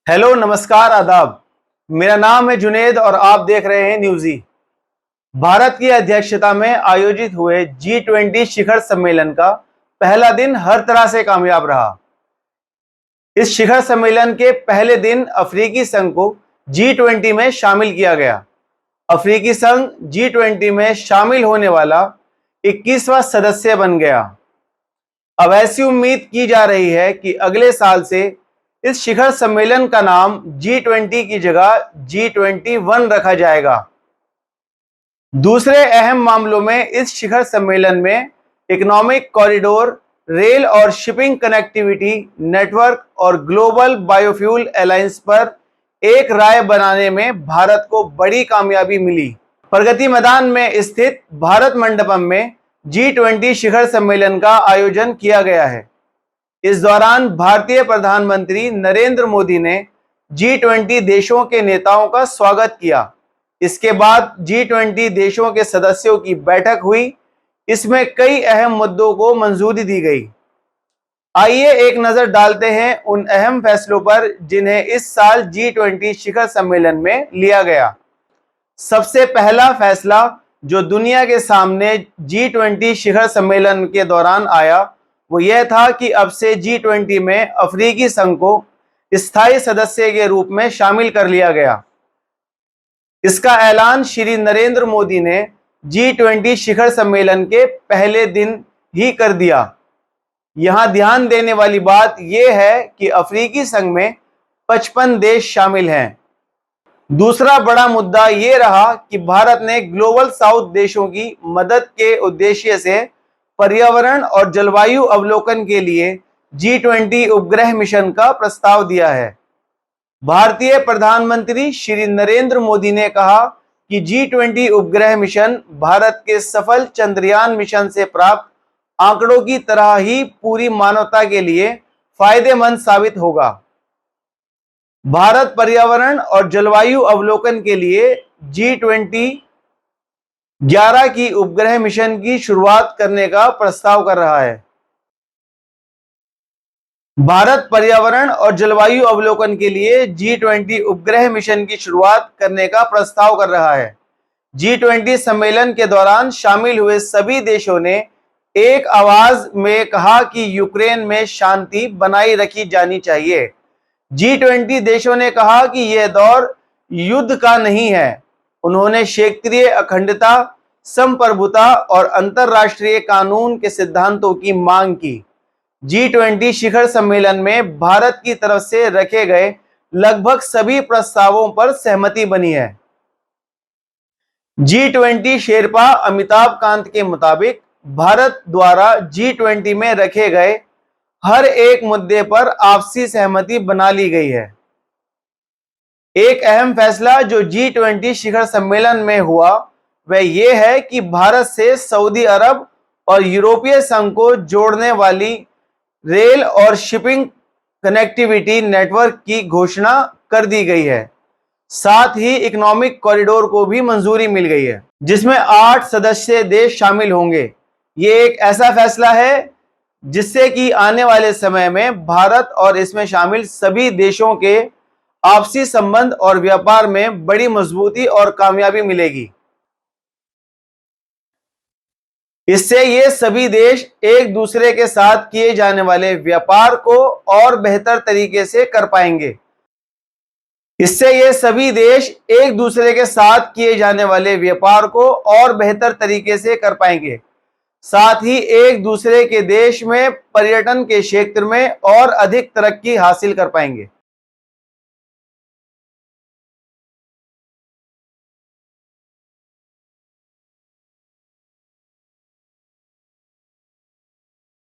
Hello, नमस्कार, आदाब। मेरा नाम है जुनेद और आप देख रहे हैं न्यूज़ी। भारत की अध्यक्षता में आयोजित हुए G20 शिखर सम्मेलन का पहला दिन हर तरह से कामयाब रहा। इस शिखर सम्मेलन के पहले दिन अफ्रीकी संघ को G20 में शामिल किया गया। अफ्रीकी संघ G20 में शामिल होने वाला 21वां सदस्य बन गया। अब ऐसी उम्मीद की जा रही है कि अगले साल से इस शिखर सम्मेलन का नाम G20 की जगह G21 रखा जाएगा। दूसरे अहम मामलों में इस शिखर सम्मेलन में इकोनॉमिक कॉरिडोर, रेल और शिपिंग कनेक्टिविटी नेटवर्क और ग्लोबल बायोफ्यूल अलायंस पर एक राय बनाने में भारत को बड़ी कामयाबी मिली। प्रगति मैदान में स्थित भारत मंडपम में G20 शिखर सम्मेलन का आयोजन किया गया है। इस दौरान भारतीय प्रधानमंत्री नरेंद्र मोदी ने G20 देशों के नेताओं का स्वागत किया। इसके बाद G20 देशों के सदस्यों की बैठक हुई। इसमें कई अहम मुद्दों को मंजूरी दी गई। आइए एक नजर डालते हैं उन अहम फैसलों पर जिन्हें इस साल G20 शिखर सम्मेलन में लिया गया। सबसे पहला फैसला जो दुनिया के सामने G20 शिखर सम्मेलन के दौरान आया वो यह था कि अब से G20 में अफ्रीकी संघ को स्थायी सदस्य के रूप में शामिल कर लिया गया। इसका ऐलान श्री नरेंद्र मोदी ने G20 शिखर सम्मेलन के पहले दिन ही कर दिया। यहां ध्यान देने वाली बात यह है कि अफ्रीकी संघ में 55 देश शामिल हैं। दूसरा बड़ा मुद्दा यह रहा कि भारत ने ग्लोबल साउथ देशों की मदद के उद्देश्य से पर्यावरण और जलवायु अवलोकन के लिए G20 उपग्रह मिशन का प्रस्ताव दिया है। भारतीय प्रधानमंत्री श्री नरेंद्र मोदी ने कहा कि G20 उपग्रह मिशन भारत के सफल चंद्रयान मिशन से प्राप्त आंकड़ों की तरह ही पूरी मानवता के लिए फायदेमंद साबित होगा। भारत पर्यावरण और जलवायु अवलोकन के लिए G20 11 की उपग्रह मिशन की शुरुआत करने का प्रस्ताव कर रहा है। भारत पर्यावरण और जलवायु अवलोकन के लिए G20 उपग्रह मिशन की शुरुआत करने का प्रस्ताव कर रहा है। G20 सम्मेलन के दौरान शामिल हुए सभी देशों ने एक आवाज में कहा कि यूक्रेन में शांति बनाई रखी जानी चाहिए। G20 देशों ने कहा कि यह दौर युद्ध का नहीं है। उन्होंने क्षेत्रीय अखंडता, संप्रभुता और अंतर्राष्ट्रीय कानून के सिद्धांतों की मांग की। G20 शिखर सम्मेलन में भारत की तरफ से रखे गए लगभग सभी प्रस्तावों पर सहमति बनी है। G20 शेरपा अमिताभ कांत के मुताबिक भारत द्वारा G20 में रखे गए हर एक मुद्दे पर आपसी सहमति बना ली गई है। एक अहम फैसला जो G20 शिखर सम्मेलन में हुआ वह यह है कि भारत से सऊदी अरब और यूरोपीय संघ को जोड़ने वाली रेल और शिपिंग कनेक्टिविटी नेटवर्क की घोषणा कर दी गई है। साथ ही इकोनॉमिक कॉरिडोर को भी मंजूरी मिल गई है जिसमें 8 सदस्य देश शामिल होंगे। ये एक ऐसा फैसला है जिससे कि आने वाले समय में भारत और इसमें शामिल सभी देशों के आपसी संबंध और व्यापार में बड़ी मजबूती और कामयाबी मिलेगी। इससे ये सभी देश एक दूसरे के साथ किए जाने वाले व्यापार को और बेहतर तरीके से कर पाएंगे। इससे ये सभी देश एक दूसरे के साथ किए जाने वाले व्यापार को और बेहतर तरीके से कर पाएंगे। साथ ही एक दूसरे के देश में पर्यटन के क्षेत्र में और अधिक तरक्की हासिल कर पाएंगे।